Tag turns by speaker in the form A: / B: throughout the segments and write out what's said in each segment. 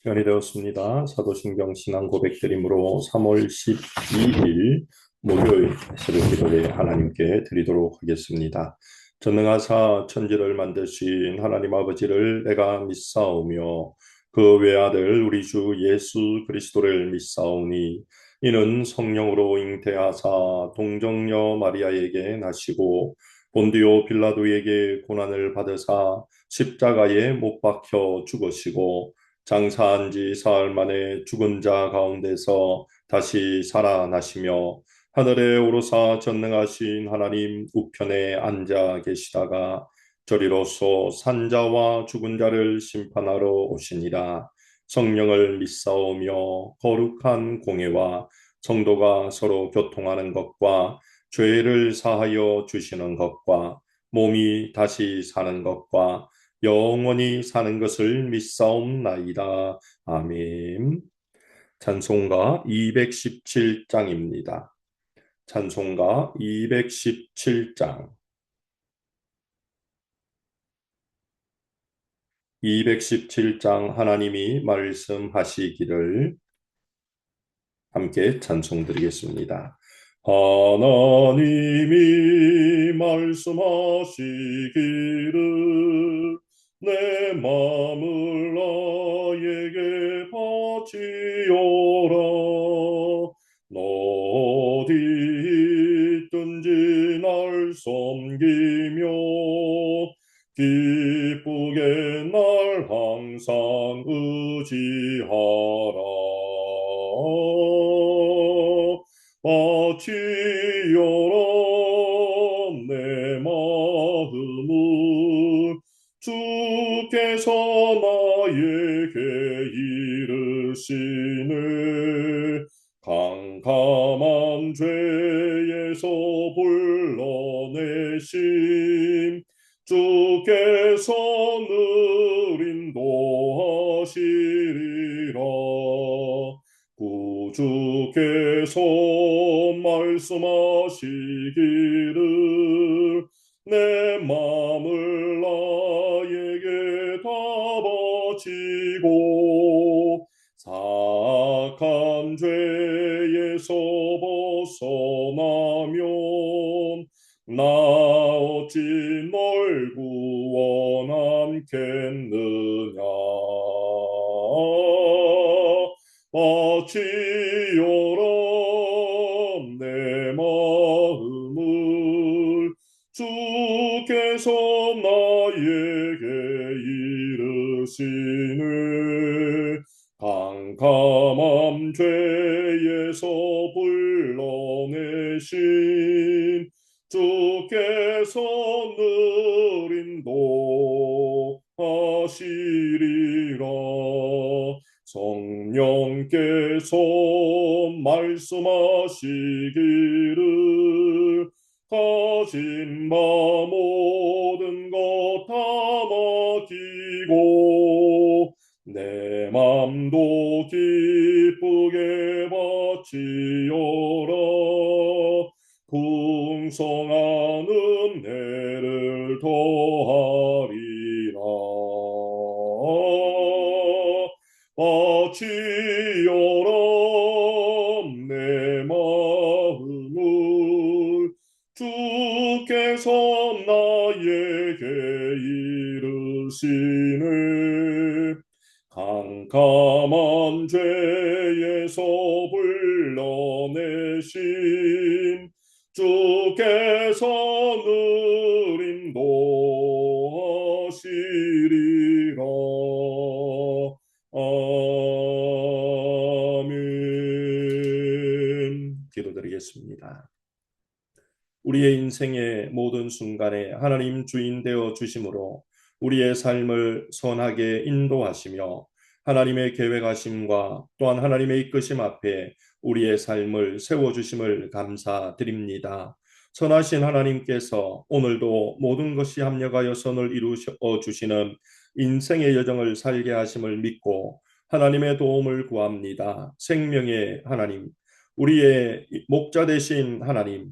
A: 시간이 되었습니다. 사도신경 신앙 고백 드림으로 3월 12일 목요일 새벽 기도를 하나님께 드리도록 하겠습니다. 전능하사 천지를 만드신 하나님 아버지를 내가 믿사오며 그 외아들 우리 주 예수 그리스도를 믿사오니 이는 성령으로 잉태하사 동정녀 마리아에게 나시고 본디오 빌라도에게 고난을 받으사 십자가에 못 박혀 죽으시고 장사한 지 사흘 만에 죽은 자 가운데서 다시 살아나시며 하늘에 오르사 전능하신 하나님 우편에 앉아 계시다가 저리로서 산자와 죽은 자를 심판하러 오시니라. 성령을 믿사오며 거룩한 공예와 성도가 서로 교통하는 것과 죄를 사하여 주시는 것과 몸이 다시 사는 것과 영원히 사는 것을 믿사옵나이다. 아멘. 찬송가 217장입니다. 찬송가 217장. 217장 하나님이 말씀하시기를 함께 찬송드리겠습니다. 하나님이 말씀하시기를 내 마음을 나에게 바치오라. 너 어디 있든지 날 섬기며 기쁘게 날 항상 의지하라. 바치오라 내 마음을 주께서 나에게 이르시네. 캄캄한 죄에서 불러내심 주께서 늘 인도하시리라. 구주께서 말씀하시기를 내 마음을 나에게 다 바치고 사악한 죄에서 벗어나면 나 어찌 널 구원함겠느냐. 바치오라 내 마음을 주께서 나에게 이르시네. 캄캄한 죄에서 불러내신 주께서 늘 인도하시리라. 성령께서 말씀하시기를 가진 바 모든 것 다 맡기고 내 맘도 기쁘게 바치오라. 풍성한 은혜를 더하리라. 바치오라 내 마음을 주께서 나에게 이르시네. 캄캄한 죄에서 불러내신 주께서 늘 인도하시리라. 아멘. 기도드리겠습니다. 우리의 인생의 모든 순간에 하나님 주인 되어 주심으로 우리의 삶을 선하게 인도하시며 하나님의 계획하심과 또한 하나님의 이끄심 앞에 우리의 삶을 세워주심을 감사드립니다. 선하신 하나님께서 오늘도 모든 것이 합력하여 선을 이루어 주시는 인생의 여정을 살게 하심을 믿고 하나님의 도움을 구합니다. 생명의 하나님, 우리의 목자 되신 하나님,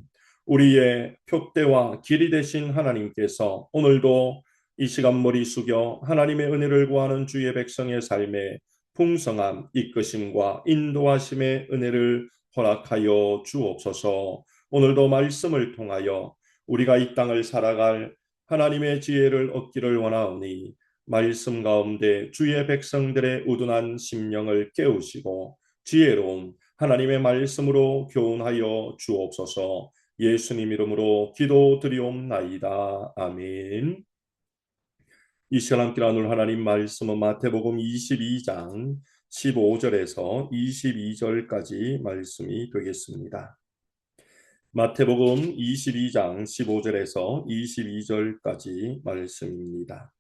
A: 우리의 표대와 길이 되신 하나님께서 오늘도 이 시간 머리 숙여 하나님의 은혜를 구하는 주의 백성의 삶에 풍성한 이끄심과 인도하심의 은혜를 허락하여 주옵소서. 오늘도 말씀을 통하여 우리가 이 땅을 살아갈 하나님의 지혜를 얻기를 원하오니 말씀 가운데 주의 백성들의 우둔한 심령을 깨우시고 지혜로운 하나님의 말씀으로 교훈하여 주옵소서. 예수님 이름으로 기도드리옵나이다. 아멘. 이 시간 함께 나눌 하나님 말씀은 마태복음 22장 15절에서 22절까지 말씀이 되겠습니다. 마태복음 22장 15절에서 22절까지 말씀입니다.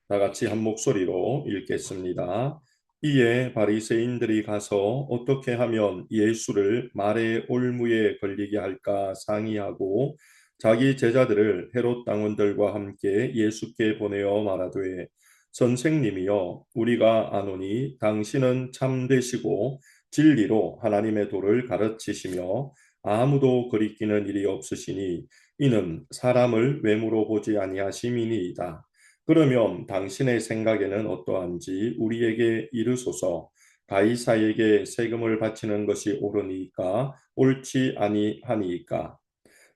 A: 다 같이 한 목소리로 읽겠습니다. 이에 바리새인들이 가서 어떻게 하면 예수를 말의 올무에 걸리게 할까 상의하고 자기 제자들을 헤롯 당원들과 함께 예수께 보내어 말하되 선생님이여 우리가 아노니 당신은 참되시고 진리로 하나님의 도를 가르치시며 아무도 거리끼는 일이 없으시니 이는 사람을 외모로 보지 아니하심이니이다. 그러면 당신의 생각에는 어떠한지 우리에게 이르소서. 가이사에게 세금을 바치는 것이 옳으니까 옳지 아니하니까.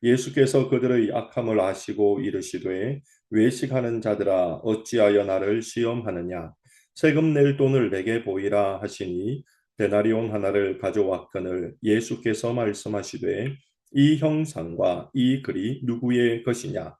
A: 예수께서 그들의 악함을 아시고 이르시되 외식하는 자들아 어찌하여 나를 시험하느냐. 세금 낼 돈을 내게 보이라 하시니 데나리온 하나를 가져왔거늘 예수께서 말씀하시되 이 형상과 이 글이 누구의 것이냐.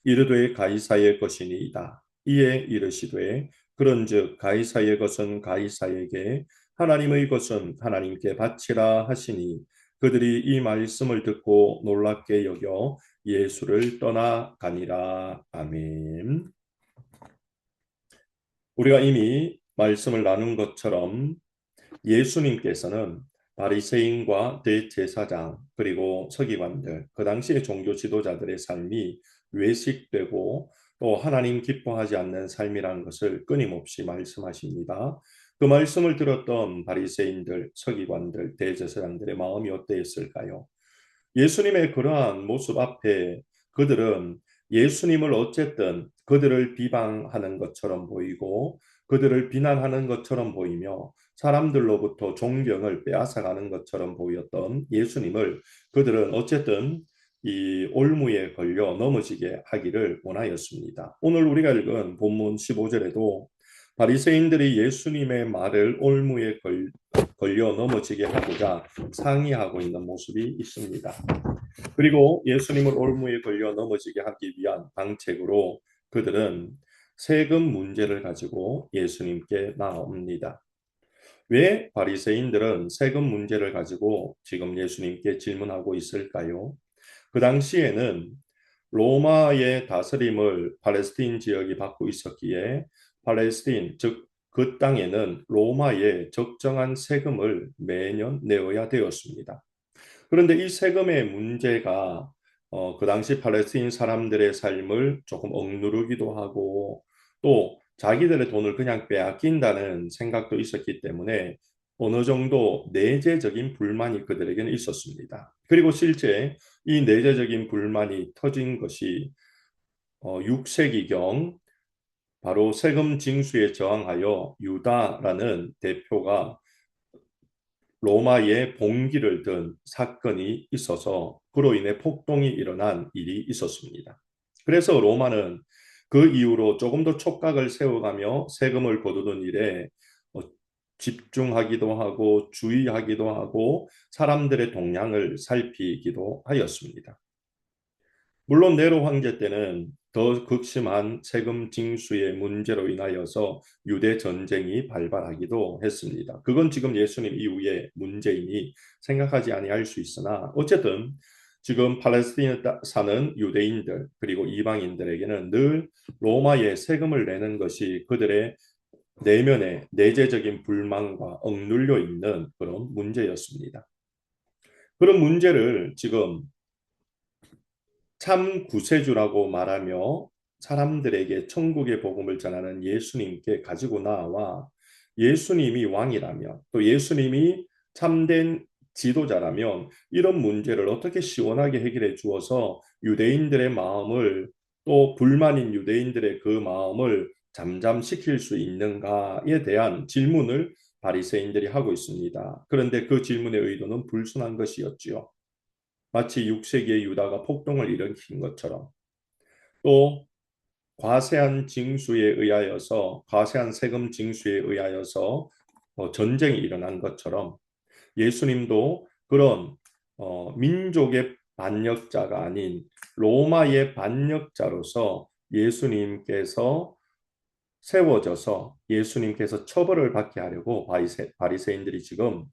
A: 이르되 가이사의 것이니이다. 이에 이르시되 그런즉 가이사의 것은 가이사에게 하나님의 것은 하나님께 바치라 하시니 그들이 이 말씀을 듣고 놀랍게 여겨 예수를 떠나가니라. 아멘. 우리가 이미 말씀을 나눈 것처럼 예수님께서는 바리새인과 대제사장 그리고 서기관들 그 당시의 종교 지도자들의 삶이 외식되고 또 하나님 기뻐하지 않는 삶이라는 것을 끊임없이 말씀하십니다. 그 말씀을 들었던 바리새인들, 서기관들, 대제사장들의 마음이 어땠을까요? 예수님의 그러한 모습 앞에 그들은 예수님을 어쨌든 그들을 비방하는 것처럼 보이고 그들을 비난하는 것처럼 보이며 사람들로부터 존경을 빼앗아가는 것처럼 보였던 예수님을 그들은 어쨌든 이 올무에 걸려 넘어지게 하기를 원하였습니다. 오늘 우리가 읽은 본문 15절에도 바리새인들이 예수님의 말을 올무에 걸려 넘어지게 하고자 상의하고 있는 모습이 있습니다. 그리고 예수님을 올무에 걸려 넘어지게 하기 위한 방책으로 그들은 세금 문제를 가지고 예수님께 나옵니다. 왜 바리새인들은 세금 문제를 가지고 지금 예수님께 질문하고 있을까요? 그 당시에는 로마의 다스림을 팔레스틴 지역이 받고 있었기에 팔레스틴, 즉 그 땅에는 로마의 적정한 세금을 매년 내어야 되었습니다. 그런데 이 세금의 문제가 그 당시 팔레스틴 사람들의 삶을 조금 억누르기도 하고 또 자기들의 돈을 그냥 빼앗긴다는 생각도 있었기 때문에 어느 정도 내재적인 불만이 그들에게는 있었습니다. 그리고 실제 이 내재적인 불만이 터진 것이 6세기경 바로 세금 징수에 저항하여 유다라는 대표가 로마에 봉기를 든 사건이 있어서 그로 인해 폭동이 일어난 일이 있었습니다. 그래서 로마는 그 이후로 조금 더 촉각을 세워가며 세금을 거두는 일에 집중하기도 하고 주의하기도 하고 사람들의 동향을 살피기도 하였습니다. 물론 네로 황제 때는 더 극심한 세금 징수의 문제로 인하여서 유대 전쟁이 발발하기도 했습니다. 그건 지금 예수님 이후의 문제이니 생각하지 아니할 수 있으나 어쨌든 지금 팔레스틴에 사는 유대인들 그리고 이방인들에게는 늘 로마에 세금을 내는 것이 그들의 내면의 내재적인 불만과 억눌려 있는 그런 문제였습니다. 그런 문제를 지금 참 구세주라고 말하며 사람들에게 천국의 복음을 전하는 예수님께 가지고 나와 예수님이 왕이라면 또 예수님이 참된 지도자라면 이런 문제를 어떻게 시원하게 해결해 주어서 유대인들의 마음을 또 불만인 유대인들의 그 마음을 잠잠시킬 수 있는가에 대한 질문을 바리새인들이 하고 있습니다. 그런데 그 질문의 의도는 불순한 것이었지요. 마치 6세기의 유다가 폭동을 일으킨 것처럼 또 과세한 세금 징수에 의하여서 전쟁이 일어난 것처럼 예수님도 그런 민족의 반역자가 아닌 로마의 반역자로서 예수님께서 세워져서 예수님께서 처벌을 받게 하려고 바리새인들이 지금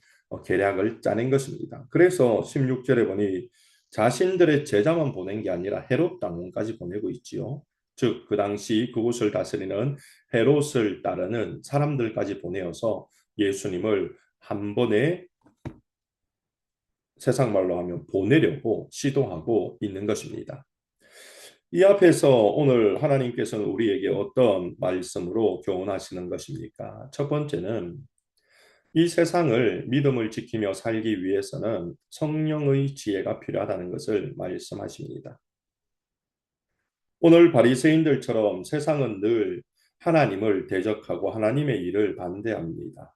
A: 계략을 짜낸 것입니다. 그래서 16절에 보니 자신들의 제자만 보낸 게 아니라 헤롯 당원까지 보내고 있지요. 즉 그 당시 그곳을 다스리는 헤롯을 따르는 사람들까지 보내어서 예수님을 한 번에 세상 말로 하면 보내려고 시도하고 있는 것입니다. 이 앞에서 오늘 하나님께서는 우리에게 어떤 말씀으로 교훈하시는 것입니까? 첫 번째는 이 세상을 믿음을 지키며 살기 위해서는 성령의 지혜가 필요하다는 것을 말씀하십니다. 오늘 바리새인들처럼 세상은 늘 하나님을 대적하고 하나님의 일을 반대합니다.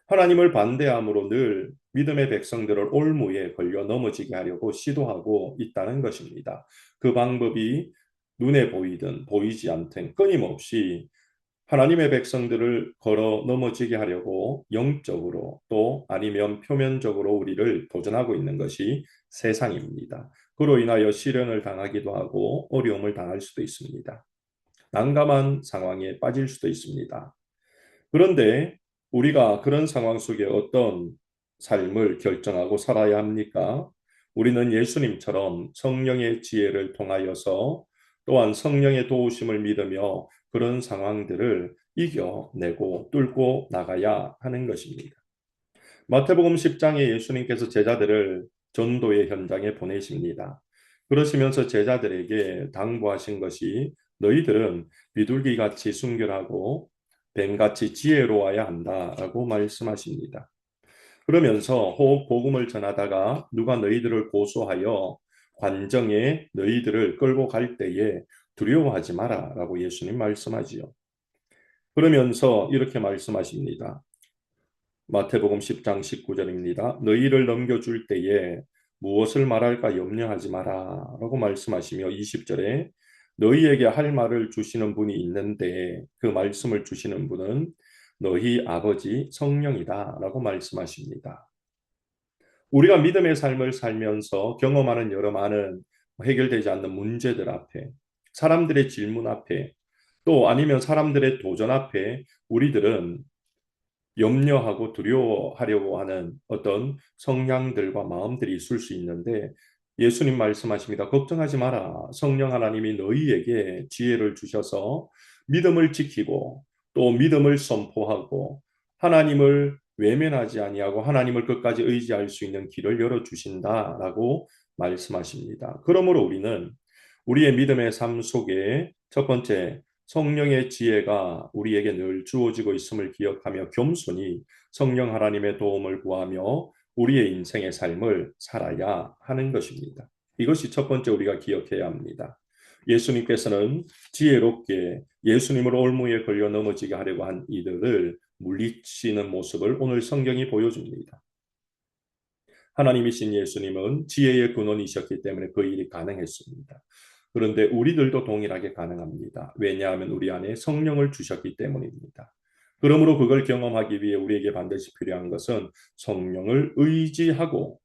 A: 하나님을 반대함으로 늘 믿음의 백성들을 올무에 걸려 넘어지게 하려고 시도하고 있다는 것입니다. 그 방법이 눈에 보이든 보이지 않든 끊임없이 하나님의 백성들을 걸어 넘어지게 하려고 영적으로 또 아니면 표면적으로 우리를 도전하고 있는 것이 세상입니다. 그로 인하여 시련을 당하기도 하고 어려움을 당할 수도 있습니다. 난감한 상황에 빠질 수도 있습니다. 그런데 우리가 그런 상황 속에 어떤 삶을 결정하고 살아야 합니까? 우리는 예수님처럼 성령의 지혜를 통하여서 또한 성령의 도우심을 믿으며 그런 상황들을 이겨내고 뚫고 나가야 하는 것입니다. 마태복음 10장에 예수님께서 제자들을 전도의 현장에 보내십니다. 그러시면서 제자들에게 당부하신 것이 너희들은 비둘기같이 순결하고 뱀같이 지혜로워야 한다라고 말씀하십니다. 그러면서 혹 복음을 전하다가 누가 너희들을 고소하여 관정에 너희들을 끌고 갈 때에 두려워하지 마라라고 예수님 말씀하지요. 그러면서 이렇게 말씀하십니다. 마태복음 10장 19절입니다. 너희를 넘겨줄 때에 무엇을 말할까 염려하지 마라 라고 말씀하시며 20절에 너희에게 할 말을 주시는 분이 있는데 그 말씀을 주시는 분은 너희 아버지 성령이다 라고 말씀하십니다. 우리가 믿음의 삶을 살면서 경험하는 여러 많은 해결되지 않는 문제들 앞에 사람들의 질문 앞에 또 아니면 사람들의 도전 앞에 우리들은 염려하고 두려워하려고 하는 어떤 성향들과 마음들이 있을 수 있는데 예수님 말씀하십니다. 걱정하지 마라. 성령 하나님이 너희에게 지혜를 주셔서 믿음을 지키고 또 믿음을 선포하고 하나님을 외면하지 아니하고 하나님을 끝까지 의지할 수 있는 길을 열어 주신다라고 말씀하십니다. 그러므로 우리는 우리의 믿음의 삶 속에 첫 번째 성령의 지혜가 우리에게 늘 주어지고 있음을 기억하며 겸손히 성령 하나님의 도움을 구하며 우리의 인생의 삶을 살아야 하는 것입니다. 이것이 첫 번째 우리가 기억해야 합니다. 예수님께서는 지혜롭게 예수님으로 올무에 걸려 넘어지게 하려고 한 이들을 물리치는 모습을 오늘 성경이 보여줍니다. 하나님이신 예수님은 지혜의 근원이셨기 때문에 그 일이 가능했습니다. 그런데 우리들도 동일하게 가능합니다. 왜냐하면 우리 안에 성령을 주셨기 때문입니다. 그러므로 그걸 경험하기 위해 우리에게 반드시 필요한 것은 성령을 의지하고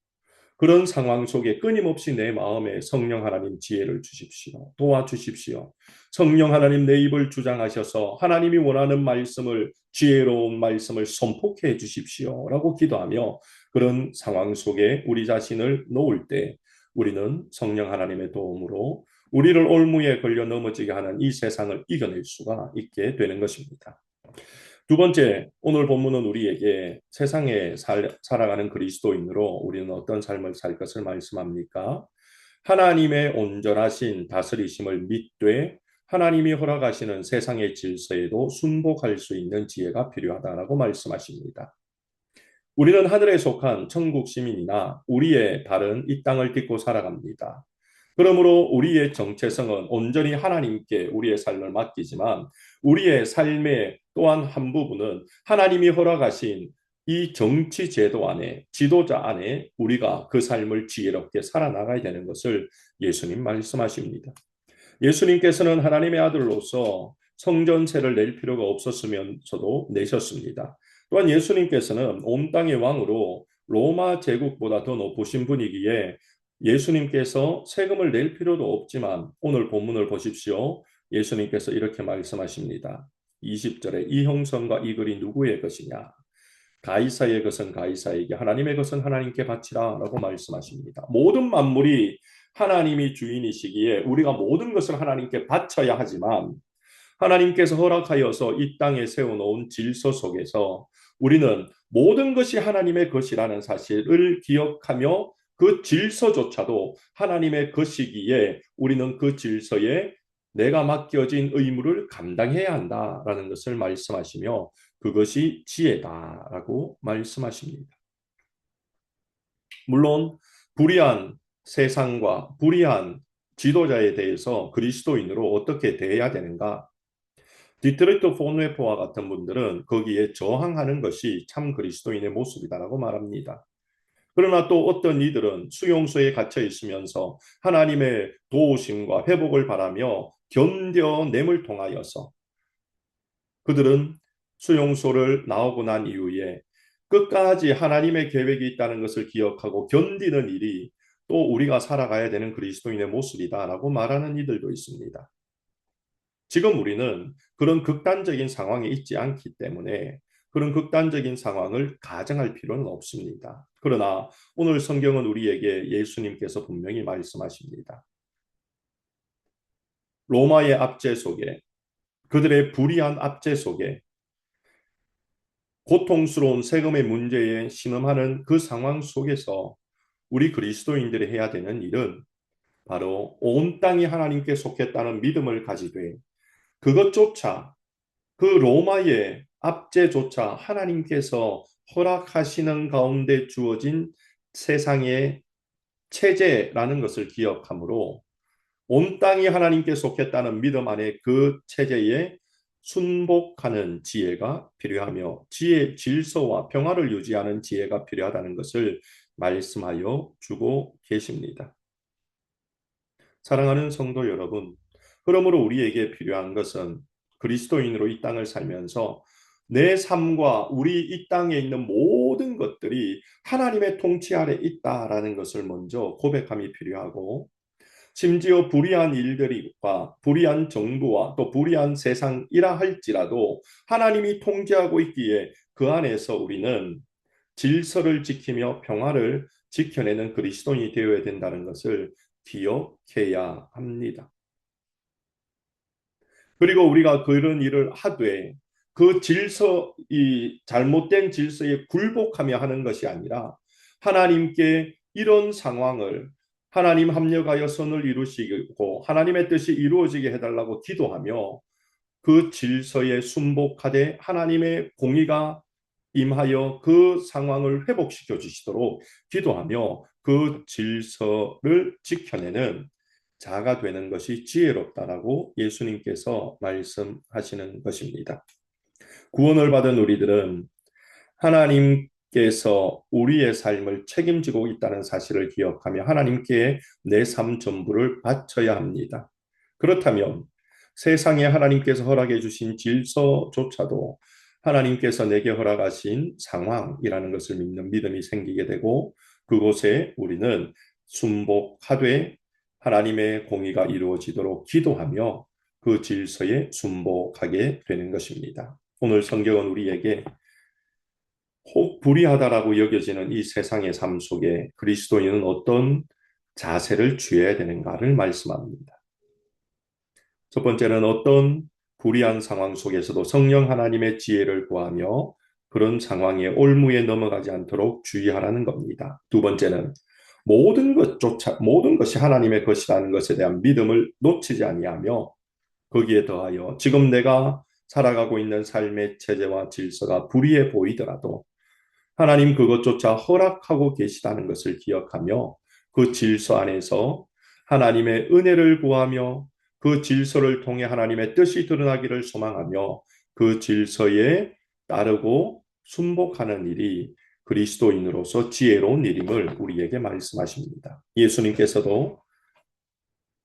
A: 그런 상황 속에 끊임없이 내 마음에 성령 하나님 지혜를 주십시오. 도와주십시오. 성령 하나님 내 입을 주장하셔서 하나님이 원하는 말씀을 지혜로운 말씀을 선포해 주십시오. 라고 기도하며 그런 상황 속에 우리 자신을 놓을 때 우리는 성령 하나님의 도움으로 우리를 올무에 걸려 넘어지게 하는 이 세상을 이겨낼 수가 있게 되는 것입니다. 두 번째, 오늘 본문은 우리에게 세상에 살아가는 그리스도인으로 우리는 어떤 삶을 살 것을 말씀합니까? 하나님의 온전하신 다스리심을 믿되 하나님이 허락하시는 세상의 질서에도 순복할 수 있는 지혜가 필요하다라고 말씀하십니다. 우리는 하늘에 속한 천국 시민이나 우리의 발은 이 땅을 딛고 살아갑니다. 그러므로 우리의 정체성은 온전히 하나님께 우리의 삶을 맡기지만 우리의 삶의 또한 한 부분은 하나님이 허락하신 이 정치 제도 안에, 지도자 안에 우리가 그 삶을 지혜롭게 살아나가야 되는 것을 예수님 말씀하십니다. 예수님께서는 하나님의 아들로서 성전세를 낼 필요가 없었으면서도 내셨습니다. 또한 예수님께서는 온 땅의 왕으로 로마 제국보다 더 높으신 분이기에 예수님께서 세금을 낼 필요도 없지만 오늘 본문을 보십시오. 예수님께서 이렇게 말씀하십니다. 20절에 이 형성과 이 글이 누구의 것이냐? 가이사의 것은 가이사에게, 하나님의 것은 하나님께 바치라 라고 말씀하십니다. 모든 만물이 하나님이 주인이시기에 우리가 모든 것을 하나님께 바쳐야 하지만 하나님께서 허락하여서 이 땅에 세워놓은 질서 속에서 우리는 모든 것이 하나님의 것이라는 사실을 기억하며 그 질서조차도 하나님의 것이기에 우리는 그 질서에 내가 맡겨진 의무를 감당해야 한다라는 것을 말씀하시며 그것이 지혜다라고 말씀하십니다. 물론 불의한 세상과 불의한 지도자에 대해서 그리스도인으로 어떻게 대해야 되는가? 디트로이트 본웨포와 같은 분들은 거기에 저항하는 것이 참 그리스도인의 모습이다라고 말합니다. 그러나 또 어떤 이들은 수용소에 갇혀 있으면서 하나님의 도우심과 회복을 바라며 견뎌냄을 통하여서 그들은 수용소를 나오고 난 이후에 끝까지 하나님의 계획이 있다는 것을 기억하고 견디는 일이 또 우리가 살아가야 되는 그리스도인의 모습이다라고 말하는 이들도 있습니다. 지금 우리는 그런 극단적인 상황에 있지 않기 때문에 그런 극단적인 상황을 가정할 필요는 없습니다. 그러나 오늘 성경은 우리에게 예수님께서 분명히 말씀하십니다. 로마의 압제 속에, 그들의 불의한 압제 속에 고통스러운 세금의 문제에 신음하는 그 상황 속에서 우리 그리스도인들이 해야 되는 일은 바로 온 땅이 하나님께 속했다는 믿음을 가지되 그것조차 그 로마의 압제조차 하나님께서 허락하시는 가운데 주어진 세상의 체제라는 것을 기억하므로 온 땅이 하나님께 속했다는 믿음 안에 그 체제에 순복하는 지혜가 필요하며 지혜, 질서와 평화를 유지하는 지혜가 필요하다는 것을 말씀하여 주고 계십니다. 사랑하는 성도 여러분, 그러므로 우리에게 필요한 것은 그리스도인으로 이 땅을 살면서 내 삶과 우리 이 땅에 있는 모든 것들이 하나님의 통치 아래 있다라는 것을 먼저 고백함이 필요하고 심지어 불의한 일들과 불의한 정부와 또 불의한 세상이라 할지라도 하나님이 통제하고 있기에 그 안에서 우리는 질서를 지키며 평화를 지켜내는 그리스도인이 되어야 된다는 것을 기억해야 합니다. 그리고 우리가 그런 일을 하되 그 질서, 이 잘못된 질서에 굴복하며 하는 것이 아니라 하나님께 이런 상황을 하나님 합력하여 선을 이루시고 하나님의 뜻이 이루어지게 해달라고 기도하며 그 질서에 순복하되 하나님의 공의가 임하여 그 상황을 회복시켜 주시도록 기도하며 그 질서를 지켜내는 자가 되는 것이 지혜롭다라고 예수님께서 말씀하시는 것입니다. 구원을 받은 우리들은 하나님께서 우리의 삶을 책임지고 있다는 사실을 기억하며 하나님께 내 삶 전부를 바쳐야 합니다. 그렇다면 세상에 하나님께서 허락해 주신 질서조차도 하나님께서 내게 허락하신 상황이라는 것을 믿는 믿음이 생기게 되고 그곳에 우리는 순복하되 하나님의 공의가 이루어지도록 기도하며 그 질서에 순복하게 되는 것입니다. 오늘 성경은 우리에게 혹 불의하다라고 여겨지는 이 세상의 삶 속에 그리스도인은 어떤 자세를 취해야 되는가를 말씀합니다. 첫 번째는 어떤 불의한 상황 속에서도 성령 하나님의 지혜를 구하며 그런 상황에 올무에 넘어가지 않도록 주의하라는 겁니다. 두 번째는 모든 것이 하나님의 것이라는 것에 대한 믿음을 놓치지 아니하며 거기에 더하여 지금 내가 살아가고 있는 삶의 체제와 질서가 불의해 보이더라도 하나님 그것조차 허락하고 계시다는 것을 기억하며 그 질서 안에서 하나님의 은혜를 구하며 그 질서를 통해 하나님의 뜻이 드러나기를 소망하며 그 질서에 따르고 순복하는 일이 그리스도인으로서 지혜로운 일임을 우리에게 말씀하십니다. 예수님께서도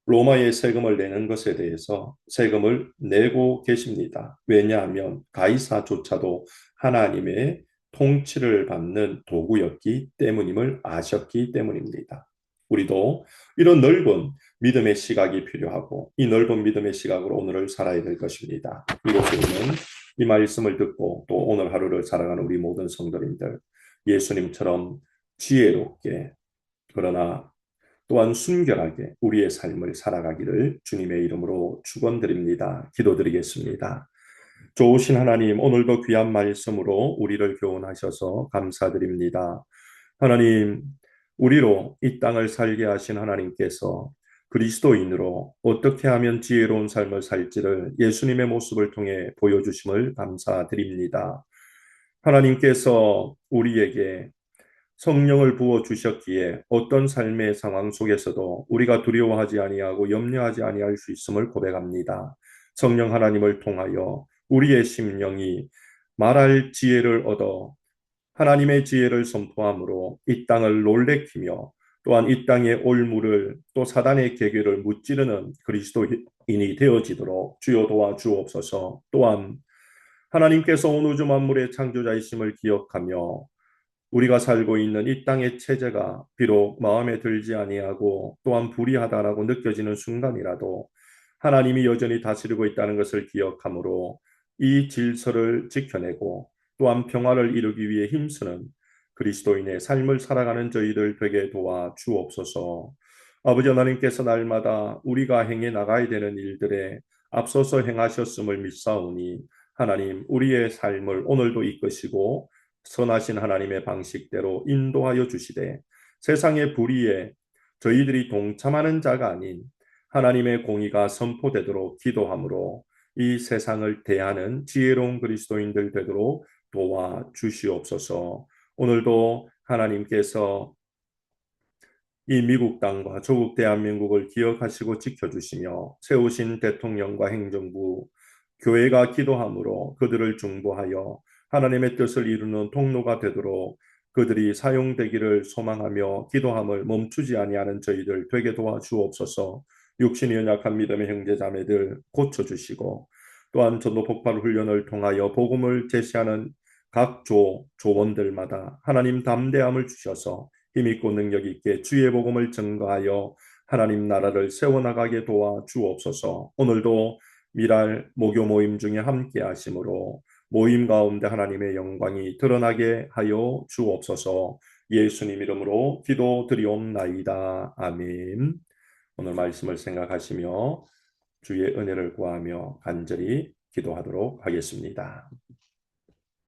A: 로마에 세금을 내는 것에 대해서 세금을 내고 계십니다. 왜냐하면 가이사조차도 하나님의 통치를 받는 도구였기 때문임을 아셨기 때문입니다. 우리도 이런 넓은 믿음의 시각이 필요하고 이 넓은 믿음의 시각으로 오늘을 살아야 될 것입니다. 이곳에 있는 이 말씀을 듣고 또 오늘 하루를 살아가는 우리 모든 성도님들 예수님처럼 지혜롭게 그러나 또한 순결하게 우리의 삶을 살아가기를 주님의 이름으로 축원드립니다. 기도드리겠습니다. 좋으신 하나님, 오늘도 귀한 말씀으로 우리를 교훈하셔서 감사드립니다. 하나님, 우리로 이 땅을 살게 하신 하나님께서 그리스도인으로 어떻게 하면 지혜로운 삶을 살지를 예수님의 모습을 통해 보여주심을 감사드립니다. 하나님께서 우리에게 성령을 부어 주셨기에 어떤 삶의 상황 속에서도 우리가 두려워하지 아니하고 염려하지 아니할 수 있음을 고백합니다. 성령 하나님을 통하여 우리의 심령이 말할 지혜를 얻어 하나님의 지혜를 선포함으로 이 땅을 놀래키며 또한 이 땅의 올무를 또 사단의 계계를 무찌르는 그리스도인이 되어지도록 주여 도와 주옵소서. 또한 하나님께서 온 우주 만물의 창조자이심을 기억하며 우리가 살고 있는 이 땅의 체제가 비록 마음에 들지 아니하고 또한 불의하다라고 느껴지는 순간이라도 하나님이 여전히 다스리고 있다는 것을 기억하므로 이 질서를 지켜내고 또한 평화를 이루기 위해 힘쓰는 그리스도인의 삶을 살아가는 저희들 되게 도와 주옵소서. 아버지 하나님께서 날마다 우리가 행해 나가야 되는 일들에 앞서서 행하셨음을 믿사오니 하나님 우리의 삶을 오늘도 이끄시고 선하신 하나님의 방식대로 인도하여 주시되 세상의 불의에 저희들이 동참하는 자가 아닌 하나님의 공의가 선포되도록 기도하므로 이 세상을 대하는 지혜로운 그리스도인들 되도록 도와 주시옵소서. 오늘도 하나님께서 이 미국 땅과 조국 대한민국을 기억하시고 지켜주시며 세우신 대통령과 행정부, 교회가 기도함으로 그들을 중보하여 하나님의 뜻을 이루는 통로가 되도록 그들이 사용되기를 소망하며 기도함을 멈추지 아니하는 저희들 되게 도와주옵소서. 육신이 연약한 믿음의 형제자매들 고쳐주시고 또한 전도 폭발 훈련을 통하여 복음을 제시하는 각 조원들마다 하나님 담대함을 주셔서 힘있고 능력 있게 주의 복음을 증거하여 하나님 나라를 세워나가게 도와 주옵소서. 오늘도 미랄 모교 모임 중에 함께 하심으로 모임 가운데 하나님의 영광이 드러나게 하여 주옵소서. 예수님 이름으로 기도드리옵나이다. 아멘. 오늘 말씀을 생각하시며 주의 은혜를 구하며 간절히 기도하도록 하겠습니다.